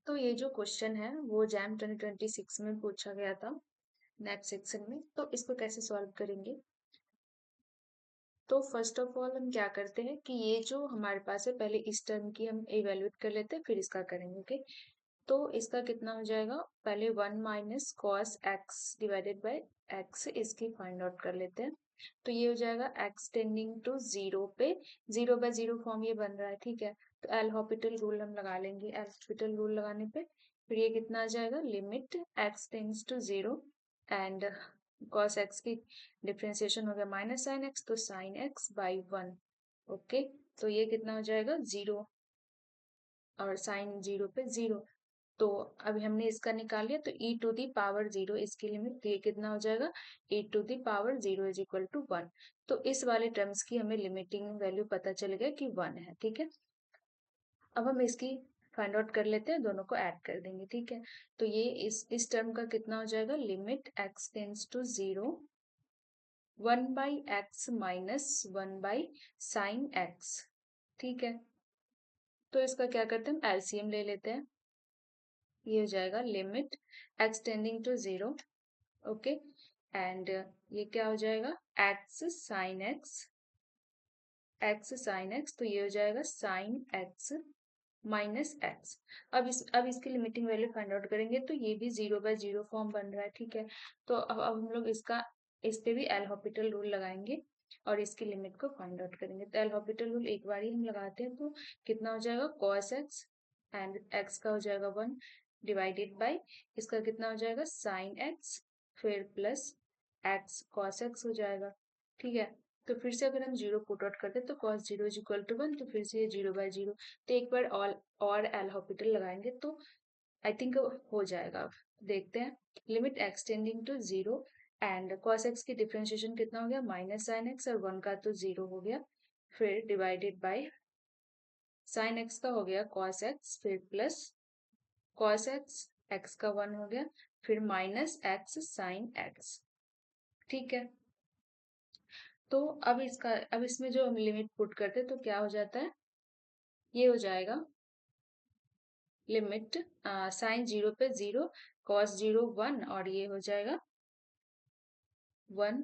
तो ये जो क्वेश्चन है वो जैम 2026 में पूछा गया था नेक्स्ट सेक्शन में। तो इसको कैसे सॉल्व करेंगे? तो फर्स्ट ऑफ ऑल हम क्या करते हैं कि ये जो हमारे पास है पहले इस टर्म की हम इवेल्युएट कर लेते हैं, फिर इसका करेंगे। ओके, तो इसका कितना हो जाएगा? पहले 1 minus cos x divided by x, इसकी फाइंड आउट कर लेते हैं। तो ये हो जाएगा एक्स टेंडिंग टू जीरो पे, जीरो बाय जीरो फॉर्म ये बन रहा है, ठीक है। तो एल हॉपिटल रूल हम लगा लेंगे। एल हॉपिटल रूल लगाने पे फिर ये कितना आ जाएगा? Limit x tends to zero and cos x की डिफ्रेंसिएशन हो गया माइनस साइन एक्स, तो sine x by one. Okay, तो ये कितना हो जाएगा? जीरो, और साइन जीरो पे जीरो। तो अभी हमने इसका निकाल लिया, तो e to the power zero इसकी लिमिट, ये कितना हो जाएगा? e to the power zero is equal to one. तो इस वाले टर्म्स की हमें लिमिटिंग वैल्यू पता चल गया कि वन है, ठीक है। अब हम इसकी फाइंड आउट कर लेते हैं, दोनों को ऐड कर देंगे, ठीक है। तो ये इस टर्म का कितना हो जाएगा? Limit x tends to zero, one by x minus one by sine x, ठीक है। तो इसका क्या करते हैं? हम एलसीएम ले लेते हैं। ये हो जाएगा limit x tending to zero, okay, and ये क्या हो जाएगा? X sine x, x sine x, तो ये हो जाएगा साइन एक्स माइनस एक्स। अब इसकी लिमिटिंग वैल्यू फाइंड आउट करेंगे, तो ये भी जीरो बाय जीरो फॉर्म बन रहा है, ठीक है। तो अब हम लोग इस पे भी एल हॉपिटल रूल लगाएंगे और इसकी लिमिट को फाइंड आउट करेंगे। तो एल हॉपिटल रूल एक बार ही हम लगाते हैं, तो कितना हो जाएगा? कॉस एक्स एंड एक्स का हो जाएगा वन डिवाइडेड बाई इसका कितना हो जाएगा? साइन एक्स, फिर प्लस एक्स कॉस एक्स हो जाएगा, ठीक है। तो फिर से अगर हम जीरो पुट आउट करते हैं तो cos zero is equal to one, तो फिर से ये जीरो बाय जीरो। तो एक बार और एल हॉपिटल लगाएंगे तो आई थिंक हो जाएगा। अब देखते हैं। Limit x tending to zero and cos x की डिफरेंशिएशन कितना हो गया? माइनस साइन एक्स, और वन का तो जीरो हो गया, फिर डिवाइडेड बाय साइन एक्स का हो गया कॉस एक्स, फिर प्लस कॉस एक्स, एक्स का वन हो गया, फिर माइनस एक्स साइन एक्स, ठीक है। तो अब इसमें जो हम लिमिट पुट करते हैं तो क्या हो जाता है? ये हो जाएगा लिमिट साइन जीरो पे जीरो, कॉस जीरो वन, और ये हो जाएगा वन,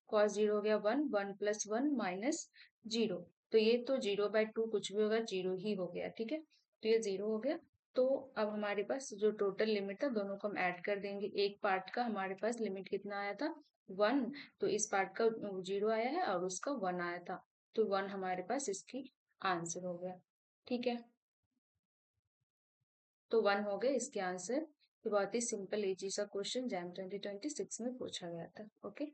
कॉस जीरो हो गया one, one plus one minus zero. तो ये तो जीरो बाय टू कुछ भी होगा, जीरो ही हो गया, ठीक है। तो ये जीरो हो गया। तो अब हमारे पास जो टोटल लिमिट था दोनों को हम ऐड कर देंगे। एक पार्ट का हमारे पास लिमिट कितना आया था? वन, तो इस पार्ट का जीरो आया है और उसका वन आया था, तो वन हमारे पास इसकी आंसर हो गया, ठीक है। तो वन हो गए इसके आंसर। ये बहुत ही सिंपल इजी सा क्वेश्चन जैम 2026 में पूछा गया था। ओके।